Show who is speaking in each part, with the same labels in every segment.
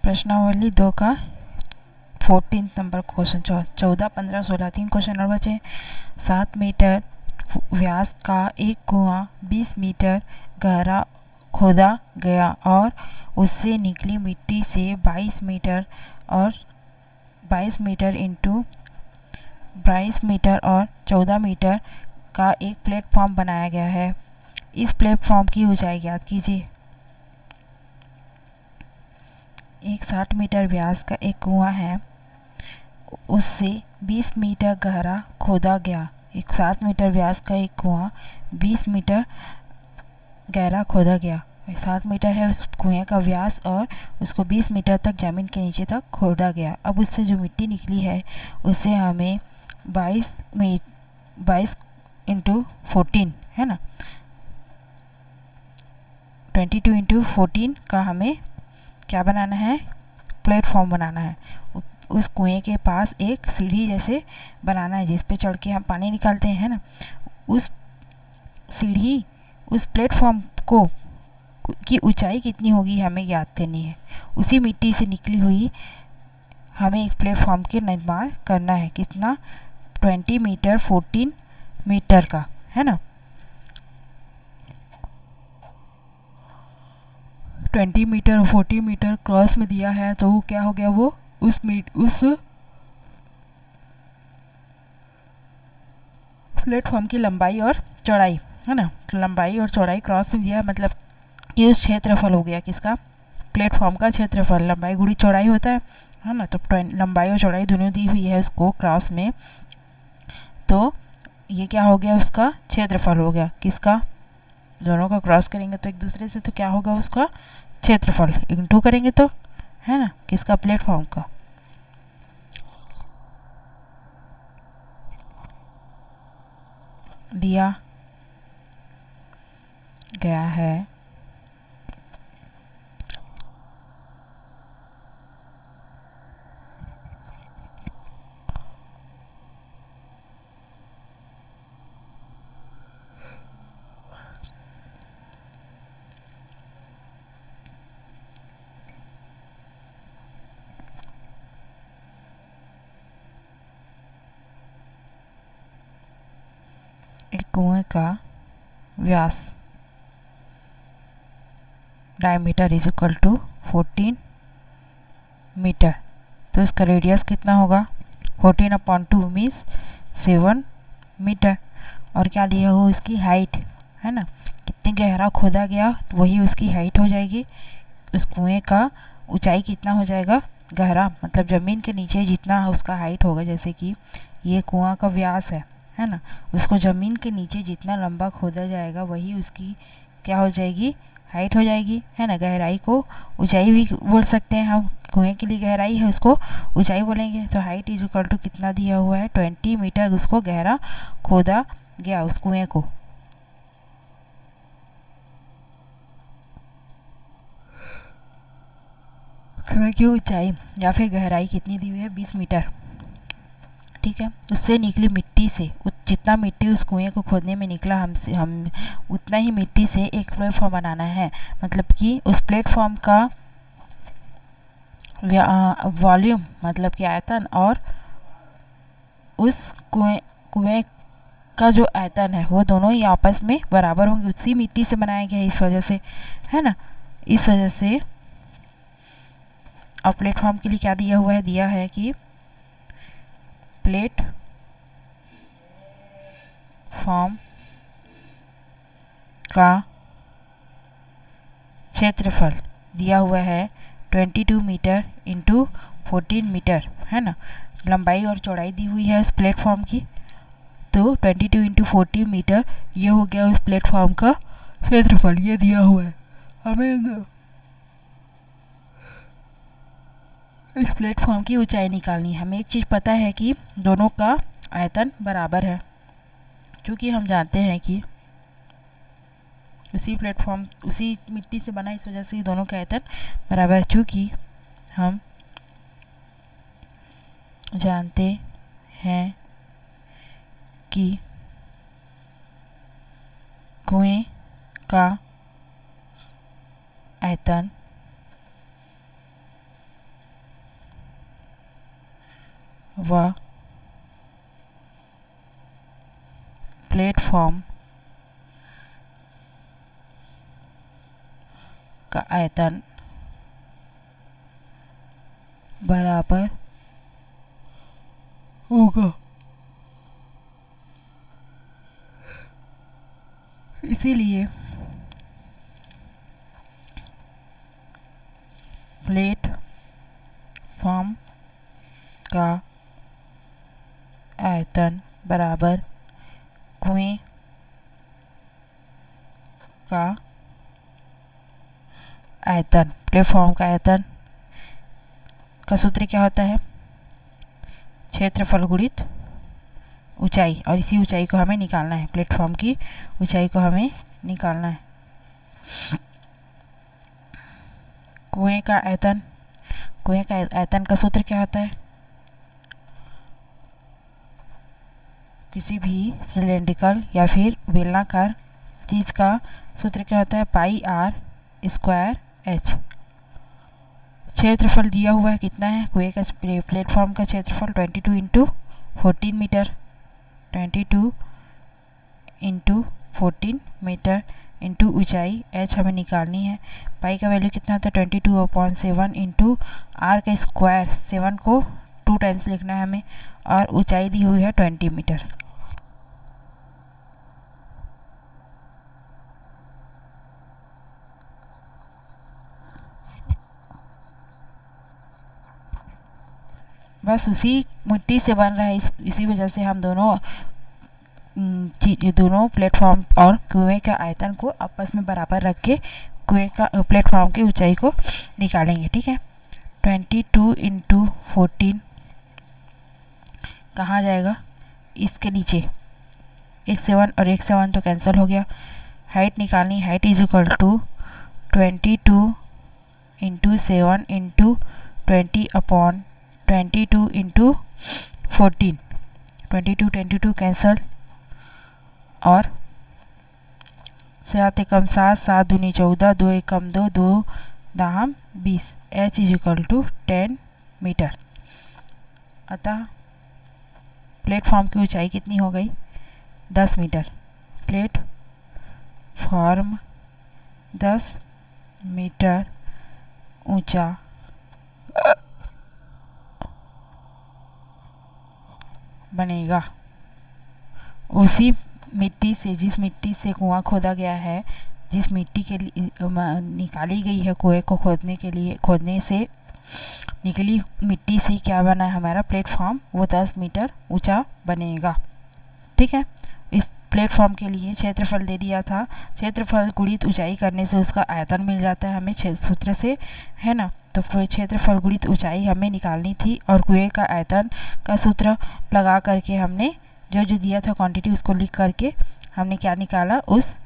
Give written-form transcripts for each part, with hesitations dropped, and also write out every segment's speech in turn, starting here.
Speaker 1: प्रश्नावली 2 का 14 number question 14, 15, 16 3 question और बचे। 7 मीटर व्यास का एक कुआं 20 मीटर गहरा खोदा गया और उससे निकली मिट्टी से 22 मीटर और 22 मीटर इंटू 22 मीटर और 14 मीटर का एक प्लेटफॉर्म बनाया गया है। इस प्लेटफॉर्म की ऊंचाई ज्ञात कीजिए। एक 60 मीटर व्यास का एक कुआं है, उससे 20 मीटर गहरा खोदा गया। एक 7 मीटर व्यास का एक कुआं 20 मीटर गहरा खोदा गया। 7 मीटर है उस कुएं का व्यास और उसको 20 मीटर तक ज़मीन के नीचे तक खोदा गया। अब उससे जो मिट्टी निकली है उससे हमें 22 इंटू 14 है ना, 22 इंटू 14 का हमें क्या बनाना है, प्लेटफॉर्म बनाना है। उस कुएं के पास एक सीढ़ी जैसे बनाना है जिस पे चढ़ के हम पानी निकालते हैं ना। उस सीढ़ी, उस प्लेटफॉर्म को की ऊंचाई कितनी होगी हमें ज्ञात करनी है। उसी मिट्टी से निकली हुई हमें एक प्लेटफॉर्म के निर्माण करना है। कितना, 20 मीटर 14 मीटर का है ना। 20 मीटर और 40 मीटर क्रॉस में दिया है तो वो क्या हो गया, वो उस प्लेटफॉर्म की लंबाई और चौड़ाई है ना। लंबाई और चौड़ाई क्रॉस में दिया मतलब कि उस क्षेत्रफल हो गया किसका, प्लेटफॉर्म का क्षेत्रफल। लंबाई गुणी चौड़ाई होता है ना। तो लंबाई और चौड़ाई दोनों दी हुई है उसको क्रॉस में, तो ये क्या हो गया, उसका क्षेत्रफल हो गया। किसका, दोनों का क्रॉस करेंगे तो एक दूसरे से, तो क्या होगा, उसका क्षेत्रफल इंटू करेंगे तो है ना, किसका, प्लेटफॉर्म का। दिया गया है एक कुएं का व्यास diameter is equal to 14 metre, तो इसका रेडियस कितना होगा, 14/2 मीन्स 7 मीटर। और क्या दिया हो, इसकी हाइट है ना, कितनी गहरा खोदा गया वही उसकी हाइट हो जाएगी। उस कुएं का ऊंचाई कितना हो जाएगा, गहरा मतलब ज़मीन के नीचे जितना उसका हाइट होगा। जैसे कि ये कुआं का व्यास है ना, उसको ज़मीन के नीचे जितना लंबा खोदा जाएगा वही उसकी क्या हो जाएगी, हाइट हो जाएगी है ना। गहराई को ऊंचाई भी बोल सकते हैं हम, कुएं के लिए गहराई है उसको ऊंचाई बोलेंगे। तो हाइट इज इक्वल टू कितना दिया हुआ है, 20 मीटर उसको गहरा खोदा गया उस कुएं को। कुएं की ऊंचाई या फिर गहराई कितनी दी हुई है, 20 मीटर। ठीक है, उससे निकली मिट्टी से जितना मिट्टी उस कुएं को खोदने में निकला हम उतना ही मिट्टी से एक प्लेटफॉर्म बनाना है। मतलब कि उस प्लेटफॉर्म का वॉल्यूम मतलब कि आयतन और उस कुएं का जो आयतन है वो दोनों ही आपस में बराबर होंगे। उसी मिट्टी से बनाया गया है इस वजह से है ना। इस वजह से और प्लेटफॉर्म के लिए क्या दिया हुआ है, दिया है कि प्लेटफॉर्म का क्षेत्रफल दिया हुआ है 22 मीटर इंटू 14 मीटर है ना। लंबाई और चौड़ाई दी हुई है इस प्लेटफॉर्म की, तो 22 इंटू 14 मीटर ये हो गया उस प्लेटफॉर्म का क्षेत्रफल। ये दिया हुआ है हमें इस प्लेटफॉर्म की ऊंचाई निकालनी है। हमें एक चीज़ पता है कि दोनों का आयतन बराबर है, क्योंकि हम जानते हैं कि उसी प्लेटफॉर्म उसी मिट्टी से बना, इस वजह से दोनों का आयतन बराबर है। चूँकि हम जानते हैं कि कुएं का आयतन व प्लेटफॉर्म का आयतन बराबर होगा। इसीलिए प्लेटफॉर्म का आयतन बराबर कुएं का आयतन। प्लेटफॉर्म का आयतन का सूत्र क्या होता है? क्षेत्रफल गुणित ऊंचाई, और इसी ऊंचाई को हमें निकालना है। प्लेटफॉर्म की ऊंचाई को हमें निकालना है। कुएं का आयतन, कुएं का आयतन का सूत्र क्या होता है? किसी भी सिलेंड्रिकल या फिर बेलनाकार चीज का सूत्र क्या होता है? पाई आर स्क्वायर एच। क्षेत्रफल दिया हुआ है कितना है? कुएं का प्लेटफॉर्म का क्षेत्रफल 22 into 14 metre, 22 into 14 metre into ऊंचाई h हमें निकालनी है। पाई का वैल्यू कितना होता है? 22/7 इंटू आर का स्क्वायर, 7 को 2 टाइम्स लिखना है हमें, और ऊंचाई दी हुई है 20 मीटर। बस उसी मिट्टी से बन रहा है, इसी वजह से हम दोनों प्लेटफॉर्म और कुएं का आयतन को आपस में बराबर रख के कुएं का प्लेटफॉर्म की ऊंचाई को निकालेंगे। ठीक है, 22 इंटू 14 कहाँ जाएगा? इसके नीचे एक 7 और एक 7 तो कैंसिल हो गया। हाइट निकालनी, height is equal to 22 into 7 into 20/22 into 14, 22 cancel, और 7 एकम 7, 7 दूनी 14, 2 एकम 2, 2 दाहम 20, h is equal to 10 metre. अतः प्लेटफॉर्म की ऊंचाई कितनी हो गई? 10 मीटर। प्लेटफॉर्म 10 मीटर ऊंचा बनेगा। उसी मिट्टी से, जिस मिट्टी से कुआं खोदा गया है, जिस मिट्टी के लिए निकाली गई है कुएं को खोदने के लिए, खोदने से निकली मिट्टी से क्या बना है हमारा प्लेटफॉर्म? वो 10 मीटर ऊंचा बनेगा। ठीक है, इस प्लेटफॉर्म के लिए क्षेत्रफल दे दिया था, क्षेत्रफल गुणित ऊंचाई करने से उसका आयतन मिल जाता है हमें सूत्र से, है ना। तो क्षेत्रफल गुणित ऊंचाई हमें निकालनी थी, और कुएं का आयतन का सूत्र लगा करके हमने जो जो दिया था क्वांटिटी उसको लिख करके हमने क्या निकाला? उस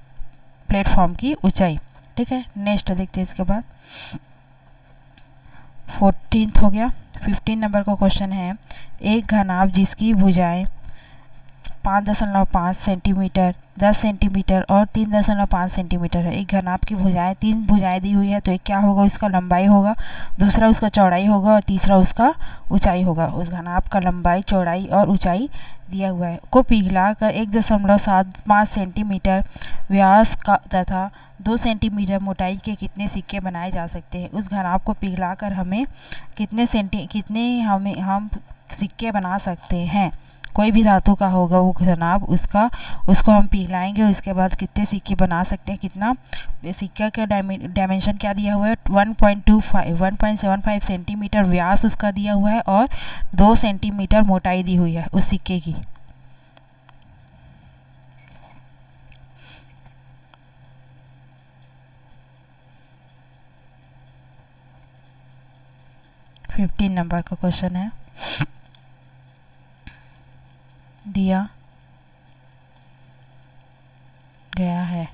Speaker 1: प्लेटफॉर्म की ऊंचाई। ठीक है, नेक्स्ट देखते हैं इसके बाद। 14th हो गया। 15 नंबर का क्वेश्चन है, एक घनाभ जिसकी भुजाएं 5.5 सेंटीमीटर, 10 सेंटीमीटर और 3.5 सेंटीमीटर है। एक घनाभ की भुजाएं, 3 भुजाएं दी हुई है, तो एक क्या होगा? उसका लंबाई होगा, दूसरा उसका चौड़ाई होगा, और तीसरा उसका ऊंचाई होगा। उस घनाभ का लंबाई, चौड़ाई और ऊंचाई दिया हुआ है को पिघलाकर 1.75 सेंटीमीटर व्यास का तथा 2 सेंटीमीटर मोटाई के कितने सिक्के बनाए जा सकते हैं? उस घनाभ को पिघलाकर हमें कितने हम सिक्के बना सकते हैं? कोई भी धातु का होगा वो घनाभ, उसको हम पिघलाएंगे, उसके बाद कितने सिक्के बना सकते हैं? कितना सिक्का का डायमेंशन क्या दिया हुआ है? 1.75 सेंटीमीटर व्यास उसका दिया हुआ है, और 2 सेंटीमीटर मोटाई दी हुई है उस सिक्के की। फिफ्टीन नंबर का क्वेश्चन है, दिया गया है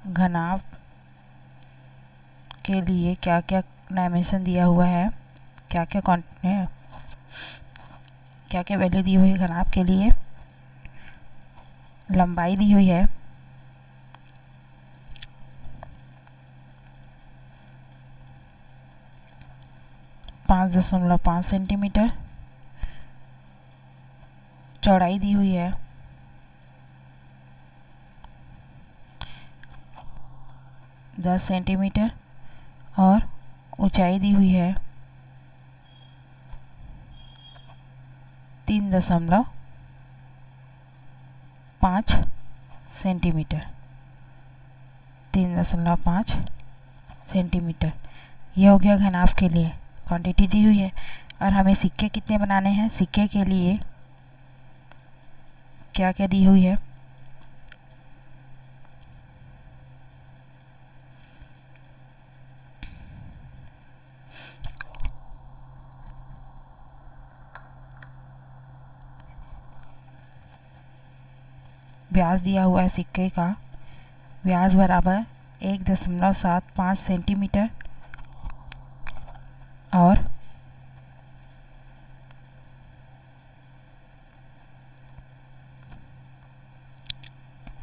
Speaker 1: घनाभ के लिए क्या क्या डायमेंशन दिया हुआ है, क्या क्या वैल्यू दी हुई है घनाभ के लिए, लंबाई दी हुई है, 5.5 सेंटीमीटर। चौड़ाई दी हुई है 10 सेंटीमीटर और ऊंचाई दी हुई है 3.5 सेंटीमीटर। 3.5 सेंटीमीटर ये हो गया घनाभ के लिए क्वांटिटी दी हुई है। और हमें सिक्के कितने बनाने हैं, सिक्के के लिए क्या क्या दी हुई है, व्यास दिया हुआ है सिक्के का, व्यास बराबर 1.75 सेंटीमीटर और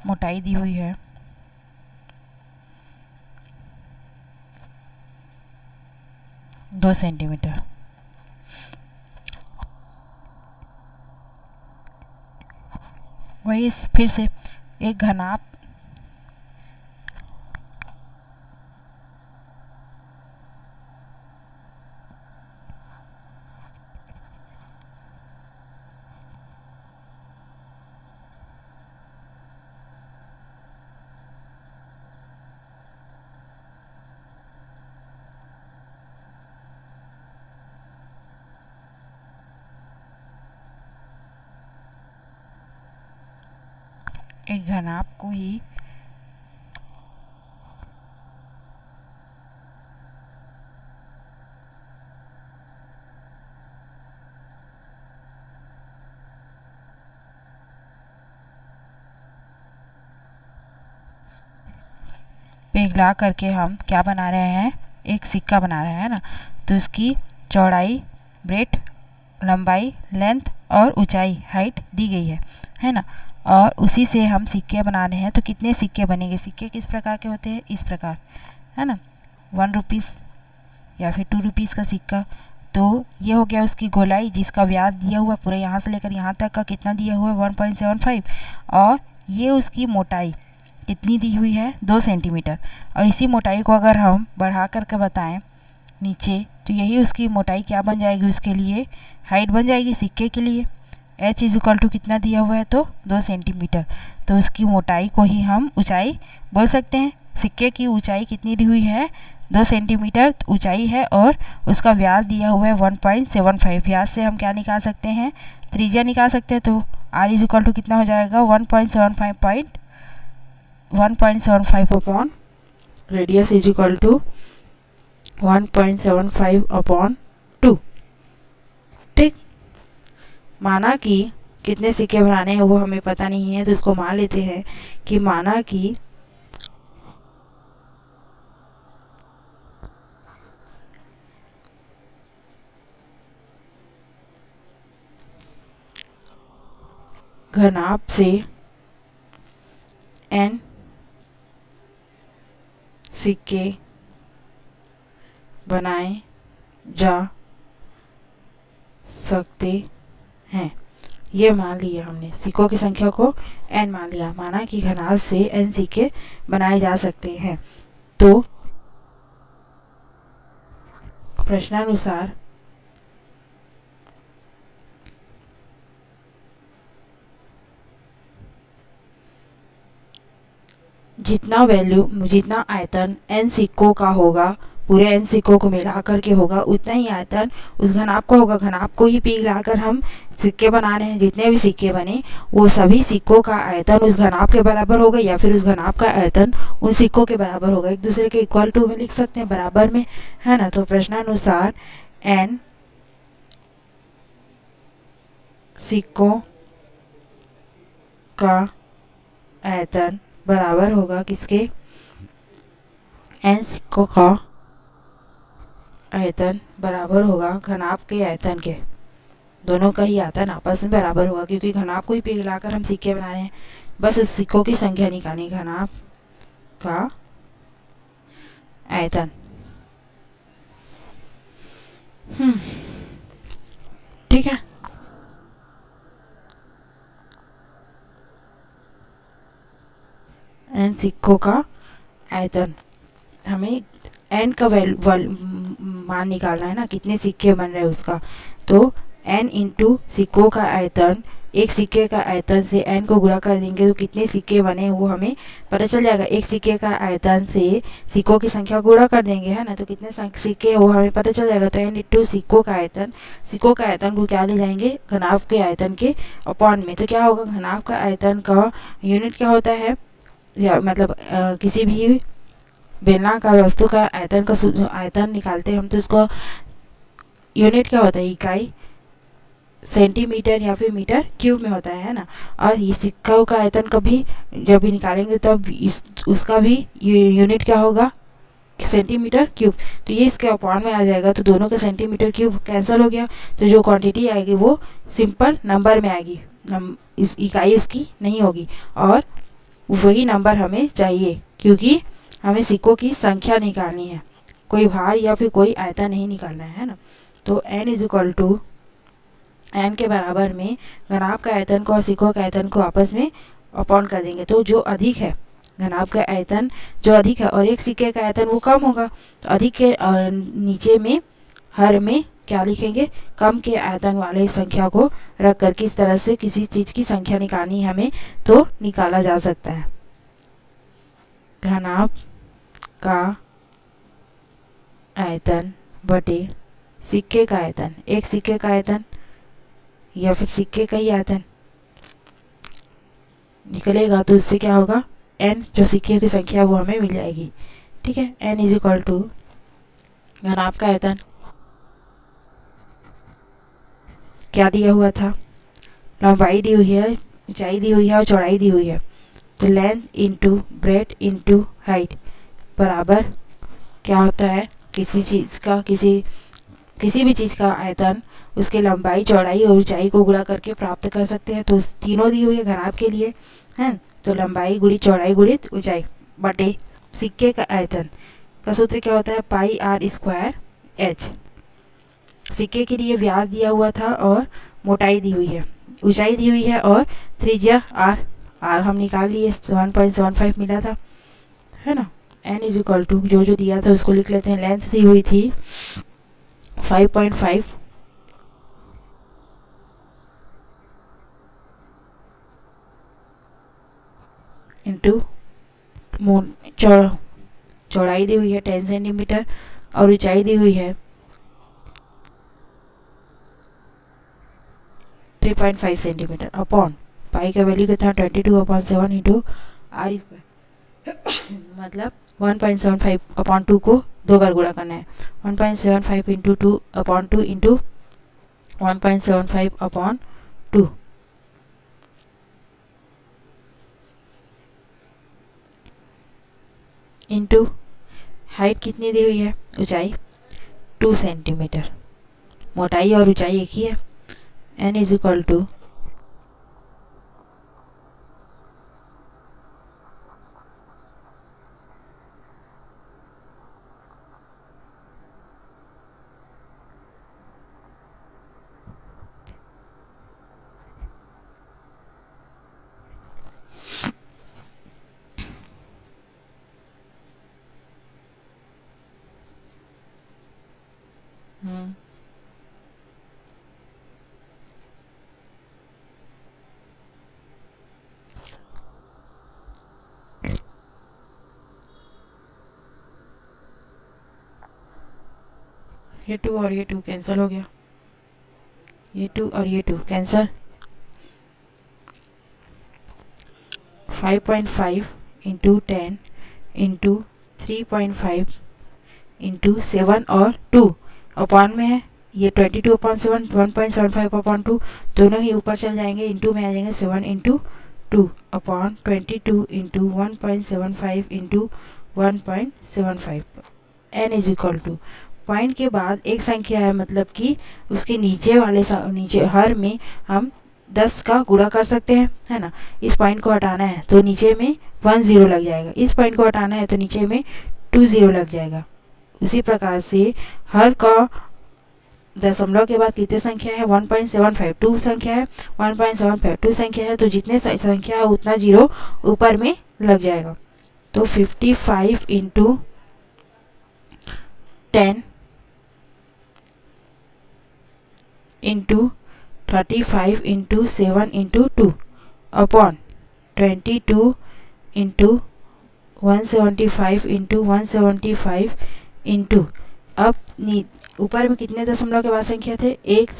Speaker 1: मोटाई दी हुई है 2 सेंटीमीटर। वही फिर से एक घनाभ को ही पिघला करके हम क्या बना रहे हैं, एक सिक्का बना रहे हैं ना। तो इसकी चौड़ाई, ब्रेथ, लंबाई, लेंथ और ऊंचाई, हाइट दी गई है ना। और उसी से हम सिक्के बना रहे हैं। तो कितने सिक्के बनेंगे, सिक्के किस प्रकार के होते हैं, इस प्रकार, है ना, 1 रुपीज़ या फिर 2 रुपीज़ का सिक्का। तो ये हो गया उसकी गोलाई, जिसका व्यास दिया हुआ पूरे यहाँ से लेकर यहाँ तक का कितना दिया हुआ है 1.75। और ये उसकी मोटाई कितनी दी हुई है 2 सेंटीमीटर। और इसी मोटाई को अगर हम बढ़ा करके बताएं नीचे, तो यही उसकी मोटाई क्या बन जाएगी, उसके लिए हाइट बन जाएगी सिक्के के लिए। h इज इक्वल टू कितना दिया हुआ है, तो 2 सेंटीमीटर। तो उसकी मोटाई को ही हम ऊंचाई बोल सकते हैं। सिक्के की ऊंचाई कितनी दी हुई है, 2 सेंटीमीटर ऊंचाई है और उसका व्यास दिया हुआ है 1.75। व्यास से हम क्या निकाल सकते हैं, त्रिज्या निकाल सकते हैं। तो r इज इक्वल टू कितना हो जाएगा 1.75 upon radius is equal to 1.75 upon 2। ठीक, माना कि कितने सिक्के बनाने हैं वो हमें पता नहीं है, तो इसको मान लेते हैं कि माना कि घनाभ से n सिक्के बनाए जा सकते हैं। ये मान लिया हमने, सिक्कों की संख्या को n मान लिया। माना कि घनाभ से n सिक्के बनाए जा सकते हैं। तो प्रश्नानुसार जितना आयतन n सिक्कों का होगा, पूरे n सिक्कों को मिला करके होगा, उतना ही आयतन उस घनाभ को होगा। घनाभ को ही पिघला कर हम सिक्के बना रहे हैं। जितने भी सिक्के बने वो सभी सिक्कों का आयतन उस घनाभ के बराबर होगा या फिर उस घनाभ का आयतन उन सिक्कों के बराबर होगा। एक दूसरे के इक्वल टू में लिख सकते हैं, बराबर में, है ना। तो प्रश्नानुसार n सिक्कों का आयतन बराबर होगा किसके, n सिक्कों का आयतन बराबर होगा घनाभ के आयतन के। दोनों का ही आयतन आपस में बराबर होगा, क्योंकि घनाभ को ही पिघलाकर हम सिक्के बना रहे हैं। बस उस सिक्कों की संख्या निकालनी, घनाभ का आयतन। ठीक है। एन सिक्कों का आयतन, हमें एन का मान निकालना है ना, कितने सिक्के बन रहे हैं उसका। तो एन इंटू सिक्कों का आयतन, एक सिक्के का आयतन से एन को गुणा कर देंगे तो कितने सिक्के बने वो हमें पता चल जाएगा। एक सिक्के का आयतन से सिक्कों की संख्या गुणा कर देंगे, है ना, तो कितने सिक्के हैं वो हमें पता चल जाएगा। तो एन इंटू सिक्कों का आयतन, सिक्कों का आयतन को क्या ले जाएंगे, घनाभ के आयतन के अपॉन में। तो क्या होगा, घनाभ का आयतन का यूनिट क्या होता है, या मतलब किसी भी बेलनाकार वस्तु का आयतन का आयतन निकालते हैं हम, तो इसका यूनिट क्या होता है, इकाई सेंटीमीटर या फिर मीटर क्यूब में होता है ना। और ये सिक्कों का आयतन कभी जब भी निकालेंगे तब उसका भी यूनिट क्या होगा, सेंटीमीटर क्यूब। तो ये इसके अपॉन में आ जाएगा, तो दोनों का सेंटीमीटर क्यूब कैंसिल हो गया, तो जो क्वांटिटी आएगी वो सिंपल नंबर में आएगी, इस इकाई उसकी नहीं होगी। और वही नंबर हमें चाहिए क्योंकि हमें सिक्कों की संख्या निकालनी है, कोई भार या फिर कोई आयतन नहीं निकालना है ना। तो n is equal to n के बराबर में घनाभ का आयतन को और सिक्कों के आयतन को आपस में अपॉन कर देंगे। तो जो अधिक है, घनाभ का आयतन जो अधिक है और एक सिक्के का आयतन वो कम होगा, तो अधिक के नीचे में हर में क्या लिखेंगे, कम के आयतन वाले संख्या को रख कर किस तरह से किसी चीज़ की संख्या निकालनी है हमें तो निकाला जा सकता है। घनाभ का आयतन बटे सिक्के का आयतन, एक सिक्के का आयतन या फिर सिक्के का ही आयतन निकलेगा, तो उससे क्या होगा, n जो सिक्के की संख्या वो हमें मिल जाएगी। ठीक है, n इज इक्वल टू घनाभ का आयतन क्या दिया हुआ था, लंबाई दी हुई है, ऊंचाई दी हुई है और चौड़ाई दी हुई है। तो length into breadth into height बराबर क्या होता है, किसी चीज़ का किसी भी चीज़ का आयतन उसके लंबाई चौड़ाई और ऊंचाई को गुणा करके प्राप्त कर सकते हैं। तो तीनों दी हुई है घनाभ के लिए, हैं, तो लंबाई गुणित चौड़ाई गुणित ऊंचाई बटे सिक्के का आयतन का सूत्र क्या होता है, पाई आर स्क्वायर एच। सिक्के के लिए व्यास दिया हुआ था और मोटाई दी हुई है, ऊंचाई दी हुई है और त्रिज्या आर हम निकाल लिए, 1.75 मिला था, है ना। n इज इक्वल टू जो दिया था उसको लिख लेते हैं। लेंथ दी हुई थी 5.5 इंटू चौड़ाई दी हुई है 10 सेंटीमीटर और ऊंचाई दी हुई है 3.5 सेंटीमीटर अपॉन पाई का वैल्यू कितना 22/7 इंटू आर स्क्वायर मतलब 1.75/2 को 2 बार गुणा करना है। 1.75 इंटू 2/2 इंटू 1.75/2 इंटू हाइट कितनी दी हुई है, ऊंचाई 2 सेंटीमीटर, मोटाई और ऊंचाई एक ही है। n इज इक्वल टू ये 2 और ये 2 कैंसिल हो गया, ये 2 और ये 2 कैंसिल। 5.5 इंटू 10 इंटू 3.5 इंटू 7 और 2 अपॉन में है, ये 22/7 1.75/2 दोनों ही ऊपर चल जाएंगे, इंटू में आ जाएंगे 7 into 2 upon 22 into 1.75 into 1.75। n is equal two point के बाद एक संख्या है, मतलब कि उसके नीचे वाले नीचे हर में हम 10 का गुणा कर सकते हैं, है ना। इस पॉइंट को हटाना है तो नीचे में 1 0 लग जाएगा, इस पॉइंट को हटाना है तो नीचे में 2 0 लग जाएगा। उसी प्रकार से हर का दशमलव के बाद कितने संख्या है, 1.752 संख्या है, 1.752 संख्या है, तो जितने संख्या है उतना जीरो ऊपर में लग जाएगा। तो 55 into 10 into 35 into 7 into 2 upon 22 into 175 into 175 into, अब ऊपर में कितने दशमलव के बाद संख्या थे, 1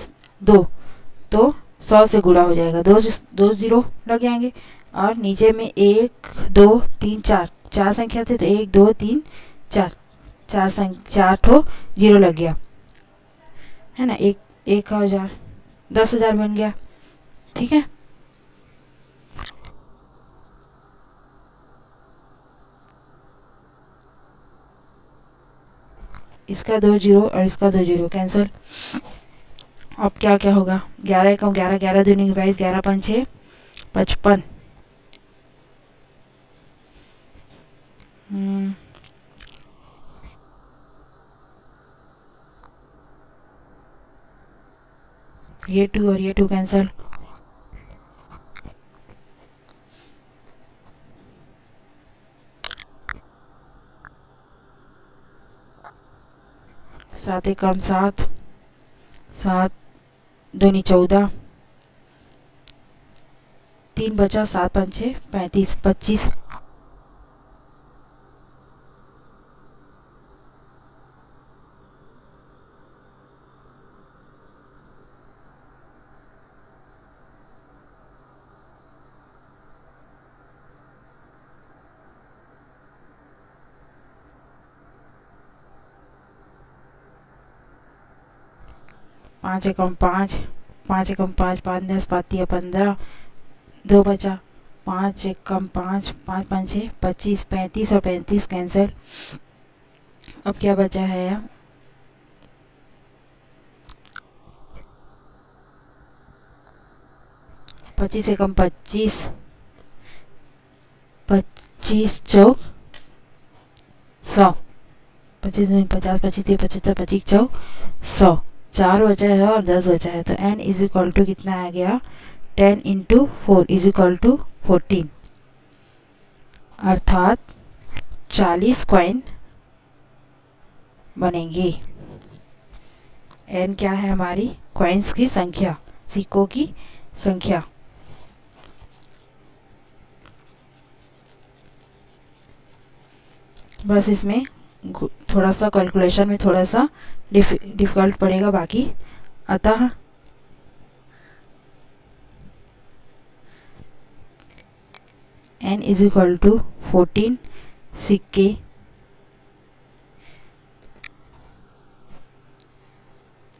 Speaker 1: 2, तो 100 से गुणा हो जाएगा, दो जीरो लग जाएंगे। और नीचे में 1 2 3 4 चार संख्या थे, तो 1 2 3 4 चार ठो जीरो लग गया है ना, 1000 10,000 बन गया। ठीक है, इसका 2 जीरो और इसका 2 जीरो कैंसिल। अब क्या क्या होगा, 11 एकम 11, 11 दूनी 22, 11 पंचे 55, ये 2 और ये 2 कैंसिल। सात एकम 7, 7 दूनी 14, 3 बचा, 7 पंचे 35, 25, पाँच एकम 5, 5 एकम 5, 5 10 5 15, 2 बचा, 5 एकम 5, 5 पंचे 25, 35 और 35 कैंसिल। अब क्या बचा है, 25 एकम 25, 25 चौक 100, 25 50, 25 75, 25 चौक 100, 4 बचा है और 10 बचा है, तो n इज इक्वल टू कितना आ गया, 10 इंटू 4 इज इक्वल टू 14, अर्थात 40 कॉइन बनेंगे। n क्या है, हमारी कॉइन्स की संख्या, सिक्कों की संख्या। बस इसमें थोड़ा सा कैलकुलेशन में थोड़ा सा डिफिकल्ट पड़ेगा, बाकी अतः n इज इक्वल टू 14 सिक्के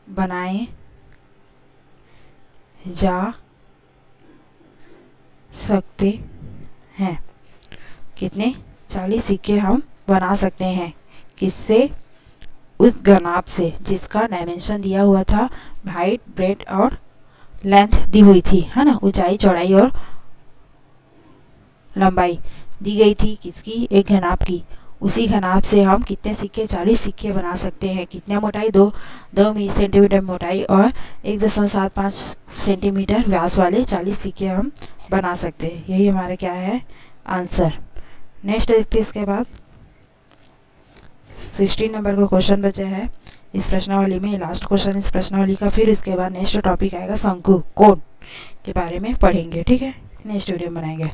Speaker 1: बनाए जा सकते हैं। कितने, 40 सिक्के हम बना सकते हैं, किससे, उस घनाभ से जिसका डायमेंशन दिया हुआ था, हाइट ब्रेथ और लेंथ दी हुई थी, है ना, ऊंचाई चौड़ाई और लंबाई दी गई थी किसकी, एक घनाभ की। उसी घनाभ से हम कितने सिक्के, 40 सिक्के बना सकते हैं। कितना मोटाई, 2 सेंटीमीटर मोटाई और 1.75 सेंटीमीटर व्यास वाले 40 सिक्के हम बना सकते हैं। यही हमारा क्या है, आंसर। नेक्स्ट देखते हैं, इसके बाद 16 नंबर का क्वेश्चन बचा है इस प्रश्नावली में, लास्ट क्वेश्चन इस प्रश्नावली का। फिर इसके बाद नेक्स्ट टॉपिक आएगा शंकु कोण के बारे में पढ़ेंगे। ठीक है, नेक्स्ट वीडियो बनाएंगे।